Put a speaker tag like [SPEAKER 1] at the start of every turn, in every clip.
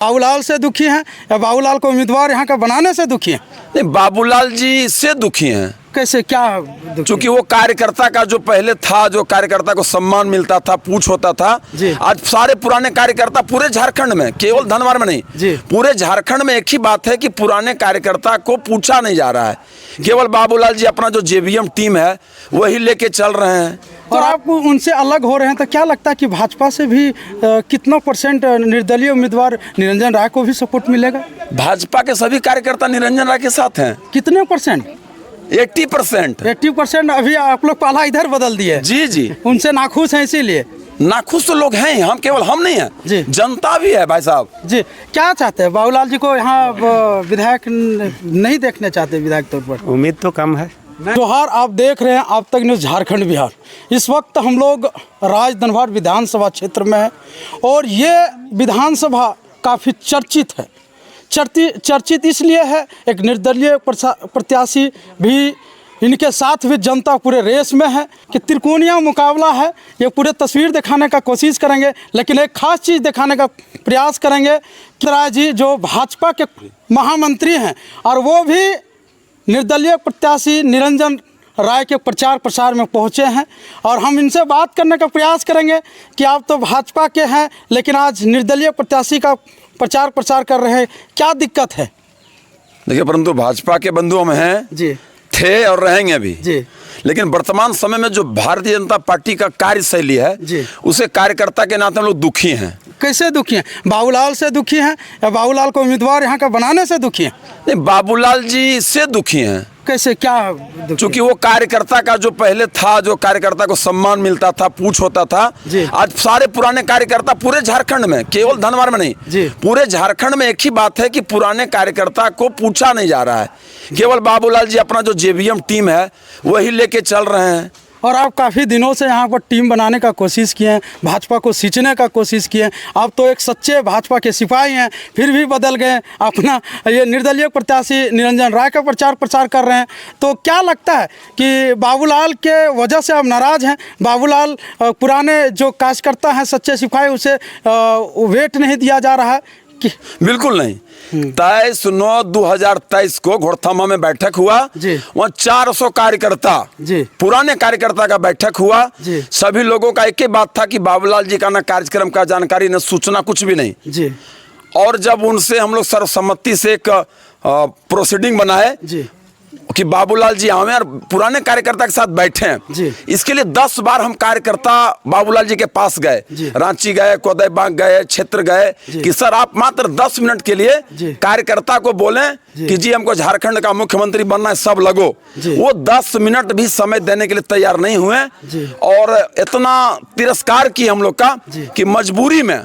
[SPEAKER 1] बाबूलाल से दुखी हैं या बाबूलाल को उम्मीदवार यहाँ का बनाने से दुखी हैं?
[SPEAKER 2] नहीं, बाबूलाल जी से दुखी हैं।
[SPEAKER 1] कैसे, क्या दुखी?
[SPEAKER 2] क्योंकि वो कार्यकर्ता का जो पहले था, जो कार्यकर्ता को सम्मान मिलता था, पूछ होता था, आज सारे पुराने कार्यकर्ता पूरे झारखंड में, केवल धनवार में नहीं, पूरे झारखंड में एक ही बात है कि पुराने कार्यकर्ता को पूछा नहीं जा रहा है। केवल बाबूलाल जी अपना जो जेबीएम टीम है वही लेके चल रहे हैं।
[SPEAKER 1] और आप उनसे अलग हो रहे हैं तो क्या लगता है कि भाजपा से भी कितना परसेंट निर्दलीय उम्मीदवार निरंजन राय को भी सपोर्ट मिलेगा?
[SPEAKER 2] भाजपा के सभी कार्यकर्ता निरंजन राय के साथ हैं।
[SPEAKER 1] कितने परसेंट?
[SPEAKER 2] 80%।
[SPEAKER 1] 80%। अभी आप लोग पाला इधर बदल दिए।
[SPEAKER 2] जी
[SPEAKER 1] उनसे नाखुश हैं, इसीलिए
[SPEAKER 2] नाखुश तो लोग हैं, हम केवल हम नहीं हैं
[SPEAKER 1] जी,
[SPEAKER 2] जनता भी है भाई साहब
[SPEAKER 1] जी। क्या चाहते हैं, बाबूलाल जी को यहाँ विधायक नहीं देखने चाहते? विधायक तौर पर
[SPEAKER 3] उम्मीद तो कम है।
[SPEAKER 1] जोहार, आप देख रहे हैं आप तक न्यूज़ झारखंड बिहार। इस वक्त हम लोग राजधनवार विधानसभा क्षेत्र में हैं और ये विधानसभा काफ़ी चर्चित है। चर्चित इसलिए है, एक निर्दलीय प्रत्याशी भी, इनके साथ भी जनता पूरे रेस में है कि त्रिकोणीय मुकाबला है। ये पूरे तस्वीर दिखाने का कोशिश करेंगे, लेकिन एक खास चीज़ दिखाने का प्रयास करेंगे कि राय जी जो भाजपा के महामंत्री हैं और वो भी निर्दलीय प्रत्याशी निरंजन राय के प्रचार प्रसार में पहुंचे हैं और हम इनसे बात करने का प्रयास करेंगे कि आप तो भाजपा के हैं लेकिन आज निर्दलीय प्रत्याशी का प्रचार प्रसार कर रहे हैं, क्या दिक्कत है?
[SPEAKER 2] देखिए, परंतु भाजपा के बंधुओं में हैं
[SPEAKER 1] जी,
[SPEAKER 2] थे और रहेंगे भी
[SPEAKER 1] जी।
[SPEAKER 2] लेकिन वर्तमान समय में जो भारतीय जनता पार्टी का कार्यशैली है
[SPEAKER 1] जी,
[SPEAKER 2] उसे कार्यकर्ता के नाते हम लोग दुखी हैं।
[SPEAKER 1] कैसे दुखी हैं? बाबूलाल से दुखी हैं या बाबूलाल को उम्मीदवार यहाँ का बनाने से दुखी हैं?
[SPEAKER 2] नहीं, बाबूलाल जी से दुखी हैं।
[SPEAKER 1] कैसे, क्या दुखी?
[SPEAKER 2] क्योंकि वो कार्यकर्ता का जो पहले था, जो कार्यकर्ता को सम्मान मिलता था, पूछ होता था, आज सारे पुराने कार्यकर्ता पूरे झारखंड में, केवल धनवार में नहीं, पूरे झारखंड में एक ही बात है कि पुराने कार्यकर्ता को पूछा नहीं जा रहा है। केवल बाबूलाल जी अपना जो जेबीएम टीम है वही लेके चल रहे हैं।
[SPEAKER 1] और आप काफ़ी दिनों से यहाँ पर टीम बनाने का कोशिश किए हैं, भाजपा को सींचने का कोशिश किए हैं। आप तो एक सच्चे भाजपा के सिपाही हैं, फिर भी बदल गए, अपना ये निर्दलीय प्रत्याशी निरंजन राय का प्रचार प्रसार कर रहे हैं। तो क्या लगता है कि बाबूलाल के वजह से आप नाराज़ हैं? बाबूलाल पुराने जो कार्यकर्ता हैं, सच्चे सिपाही, उसे वेट नहीं दिया जा रहा है कि?
[SPEAKER 2] बिल्कुल नहीं। 23/9/2023 को घोड़थामा में बैठक हुआ, वहाँ 400 कार्यकर्ता, पुराने कार्यकर्ता का बैठक हुआ। सभी लोगों का एक ही बात था कि बाबूलाल जी का ना कार्यक्रम का जानकारी, न सूचना, कुछ भी नहीं। और जब उनसे हम लोग सर्वसम्मति से एक प्रोसीडिंग बनाए कि बाबूलाल जी आवे और पुराने कार्यकर्ता के साथ बैठे हैं, इसके लिए 10 बार हम कार्यकर्ता बाबूलाल जी के पास गए, रांची गए, कोदईबाग गए, क्षेत्र गए कि सर आप मात्र 10 मिनट के लिए कार्यकर्ता को बोलें कि जी हमको झारखंड का मुख्यमंत्री बनना है, सब लगो। वो 10 मिनट भी समय देने के लिए तैयार नहीं हुए और इतना तिरस्कार किया हम लोग का कि मजबूरी में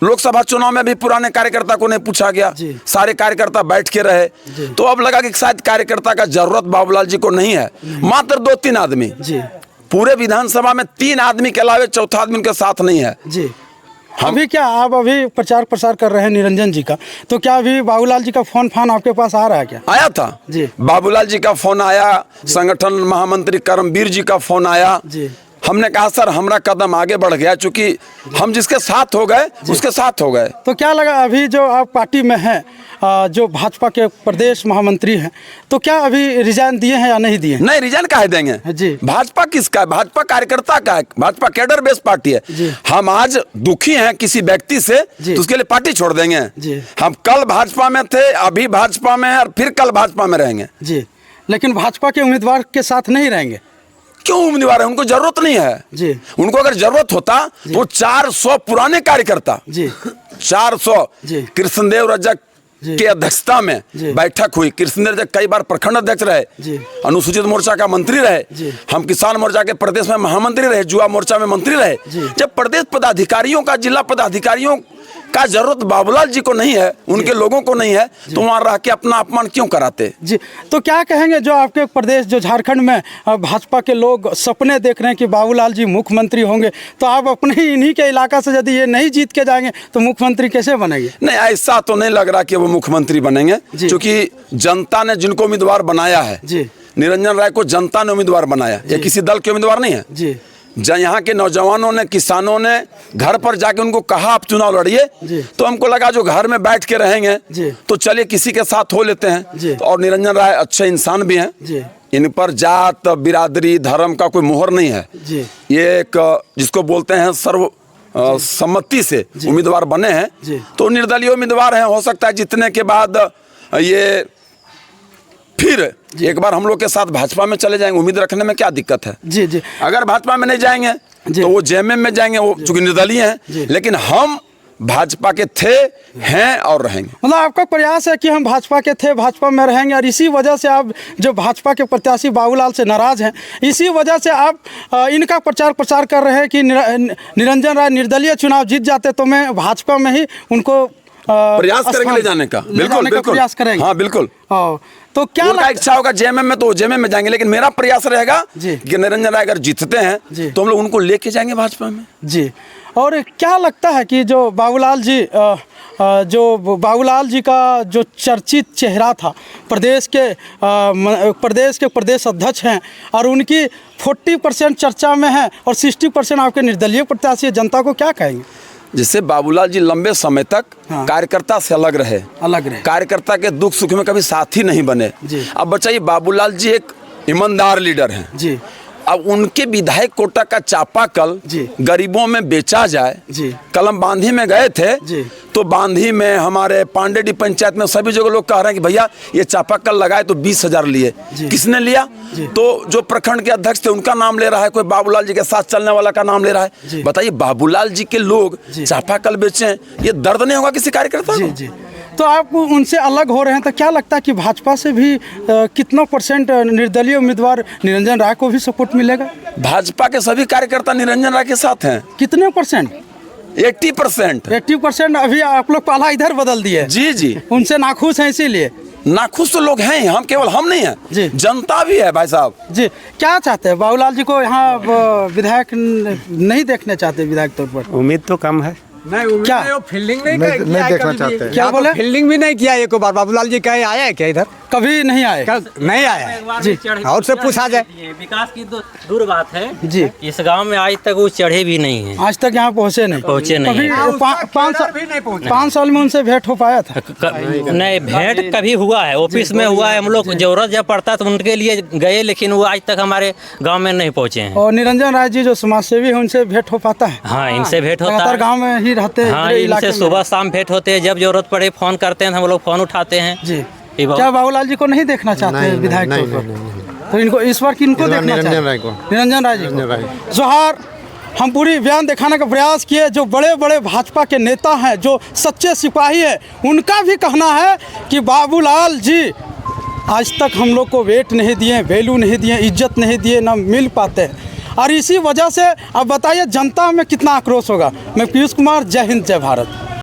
[SPEAKER 2] लोकसभा चुनाव में भी पुराने कार्यकर्ता को नहीं पूछा गया, सारे कार्यकर्ता बैठ के रहे। तो अब लगा कि शायद कार्यकर्ता का जरूरत बाबूलाल जी को नहीं है। मात्र 2-3 आदमी, पूरे विधानसभा में 3 आदमी के अलावा चौथा आदमी उनके साथ नहीं है।
[SPEAKER 1] अभी क्या आप अभी प्रचार प्रसार कर रहे हैं निरंजन जी का, तो क्या अभी बाबूलाल जी का फोन आपके पास आ रहा है? क्या
[SPEAKER 2] आया था? बाबूलाल जी का फोन आया, संगठन महामंत्री करमवीर जी का फोन आया। हमने कहा सर हमारा कदम आगे बढ़ गया, चूंकि हम जिसके साथ हो गए उसके साथ हो गए।
[SPEAKER 1] तो क्या लगा अभी जो आप पार्टी में हैं, जो भाजपा के प्रदेश महामंत्री हैं, तो क्या अभी रिजाइन दिए हैं या नहीं दिए?
[SPEAKER 2] नहीं, रिजाइन काहे देंगे जी? भाजपा किसका है? भाजपा कार्यकर्ता का है, भाजपा कैडर बेस्ड पार्टी है। हम आज दुखी हैं किसी व्यक्ति से तो उसके लिए पार्टी छोड़ देंगे? हम कल भाजपा में थे, अभी भाजपा में है और फिर कल भाजपा में रहेंगे
[SPEAKER 1] जी, लेकिन भाजपा के उम्मीदवार के साथ नहीं रहेंगे।
[SPEAKER 2] क्यों उम्मीदवार है? उनको जरूरत नहीं है उनको अगर जरूरत होता तो 400 पुराने कार्यकर्ता, 400 कृष्णदेव रजक के अध्यक्षता में बैठक हुई। कृष्णदेव रजक कई बार प्रखंड अध्यक्ष रहे, अनुसूचित मोर्चा का मंत्री रहे, हम किसान मोर्चा के प्रदेश में महामंत्री रहे, युवा मोर्चा में मंत्री रहे। जब प्रदेश पदाधिकारियों का, जिला पदाधिकारियों का जरूरत बाबूलाल जी को नहीं है, उनके लोगों को नहीं है, तो वहाँ रह के अपना अपमान क्यों कराते?
[SPEAKER 1] जी, तो क्या कहेंगे जो आपके प्रदेश, जो झारखंड में भाजपा के लोग सपने देख रहे हैं कि बाबूलाल जी मुख्यमंत्री होंगे, तो आप अपने ही इन्हीं के इलाका से यदि ये नहीं जीत के जाएंगे तो मुख्यमंत्री कैसे बनेंगे? नहीं,
[SPEAKER 2] ऐसा तो नहीं लग रहा कि वो मुख्यमंत्री बनेंगे, क्योंकि जनता ने जिनको उम्मीदवार बनाया है, निरंजन राय को जनता ने उम्मीदवार बनाया, ये किसी दल के उम्मीदवार नहीं है। यहाँ के नौजवानों ने, किसानों ने घर पर जाके उनको कहा आप चुनाव लड़िए, तो हमको लगा जो घर में बैठ के रहेंगे तो चलिए किसी के साथ हो लेते हैं। तो और निरंजन राय अच्छे इंसान भी हैं, इन पर जात, बिरादरी, धर्म का कोई मोहर नहीं है। ये एक जिसको बोलते हैं सर्व सम्मति से उम्मीदवार बने हैं, तो निर्दलीय उम्मीदवार हैं। हो सकता है जीतने के बाद ये फिर एक बार हम लोग के साथ भाजपा में चले जाएंगे, उम्मीद रखने में क्या दिक्कत है।
[SPEAKER 1] जी।
[SPEAKER 2] अगर भाजपा में नहीं जाएंगे तो वो जेएमएम में जाएंगे, वो चूंकि निर्दलीय हैं, लेकिन हम भाजपा के थे, हैं और रहेंगे।
[SPEAKER 1] मतलब आपका प्रयास है कि हम भाजपा के थे, भाजपा में रहेंगे, और इसी वजह से आप जो भाजपा के प्रत्याशी बाबूलाल से नाराज हैं, इसी वजह से आप इनका प्रचार कर रहे हैं कि निरंजन राय निर्दलीय चुनाव जीत जाते तो मैं भाजपा में ही उनको
[SPEAKER 2] प्रयास करेंगे ले जाने का। बिल्कुल
[SPEAKER 1] प्रयास करेंगे।
[SPEAKER 2] हाँ बिल्कुल।
[SPEAKER 1] तो क्या
[SPEAKER 2] उनका इच्छा होगा जेएमएम में तो जेएमएम में जाएंगे, लेकिन मेरा प्रयास रहेगा कि निरंजन राय अगर जीतते हैं तो हम लोग उनको लेके जाएंगे भाजपा में।
[SPEAKER 1] जी। और क्या लगता है कि जो बाबूलाल जी का जो चर्चित चेहरा था, प्रदेश के प्रदेश अध्यक्ष हैं और उनकी 40% चर्चा में है और 60% आपके निर्दलीय प्रत्याशी, जनता को क्या कहेंगे?
[SPEAKER 2] जिससे बाबूलाल जी लंबे समय तक कार्यकर्ता से अलग रहे, कार्यकर्ता के दुख सुख में कभी साथी नहीं बने। अब बताइए, बाबूलाल जी एक ईमानदार लीडर हैं जी। अब उनके विधायक कोटा का चापाकल गरीबों में बेचा जाए, कलम बांधी में गए थे तो बांधी में हमारे पांडेडी पंचायत में सभी जगह लोग कह रहे हैं कि भैया ये चापाकल लगाए तो 20,000 लिए। किसने लिया? तो जो प्रखंड के अध्यक्ष थे उनका नाम ले रहा है, कोई बाबूलाल जी के साथ चलने वाला का नाम ले रहा है। बताइए, बाबूलाल जी के लोग चापाकल बेचे, ये दर्द नहीं होगा किसी कार्यकर्ता को?
[SPEAKER 1] तो आप उनसे अलग हो रहे हैं, तो क्या लगता है कि भाजपा से भी कितना % निर्दलीय उम्मीदवार निरंजन राय को भी सपोर्ट मिलेगा?
[SPEAKER 2] भाजपा के सभी कार्यकर्ता निरंजन राय के साथ हैं।
[SPEAKER 1] कितने %?
[SPEAKER 2] 80%।
[SPEAKER 1] 80%। अभी आप लोग पाला इधर बदल दिए।
[SPEAKER 2] जी।
[SPEAKER 1] उनसे नाखुश हैं, इसीलिए
[SPEAKER 2] नाखुश तो लोग हैं, हम केवल हम नहीं हैं, जनता भी है भाई साहब जी।
[SPEAKER 1] क्या चाहते हैं? बाबूलाल जी को यहाँ विधायक नहीं देखने चाहते? विधायक तौर पर
[SPEAKER 3] उम्मीद तो कम है।
[SPEAKER 4] नहीं, क्या फील्डिंग नहीं
[SPEAKER 3] देखना चाहते?
[SPEAKER 1] क्या बोले?
[SPEAKER 4] फील्डिंग भी नहीं किया एक बार। बाबूलाल जी कहीं आया है क्या इधर?
[SPEAKER 1] कभी नहीं आए।
[SPEAKER 4] नहीं आया जी। और से पूछा जाए,
[SPEAKER 5] विकास की तो दूर बात है
[SPEAKER 1] जी।
[SPEAKER 5] इस गांव में आज तक वो चढ़े भी नहीं है,
[SPEAKER 1] आज तक यहाँ पहुँचे नहीं।
[SPEAKER 5] नहीं।
[SPEAKER 1] 5 साल में उनसे भेंट हो पाया था?
[SPEAKER 5] नहीं, भेंट कभी हुआ है, ऑफिस में हुआ है, हम लोग जरूरत जब पड़ता तो उनके लिए गए, लेकिन वो आज तक हमारे गाँव में नहीं पहुँचे हैं।
[SPEAKER 1] और निरंजन राय जी जो समाज सेवी है, उनसे भेंट हो पाता है?
[SPEAKER 5] हाँ, इनसे भेंट होता है,
[SPEAKER 1] गाँव में ही रहते हैं।
[SPEAKER 5] हाँ, इनसे सुबह शाम भेंट होते हैं, जब जरूरत पड़े फोन करते हैं, हम लोग फोन उठाते हैं जी।
[SPEAKER 1] क्या बाबूलाल जी को नहीं देखना चाहते हैं विधायक तौर पर? तो इनको इस बार किनको देखना चाहते हैं? निरंजन राय जी को। जोहार। हम पूरी बयान दिखाने का प्रयास किए। जो बड़े बड़े भाजपा के नेता हैं, जो सच्चे सिपाही हैं, उनका भी कहना है कि बाबूलाल जी आज तक हम लोग को वेट नहीं दिए, वैल्यू नहीं दिए, इज्जत नहीं दिए, ना मिल पाते हैं। और इसी वजह से अब बताइए जनता में कितना आक्रोश होगा। मैं पीयूष कुमार, जय हिंद, जय भारत।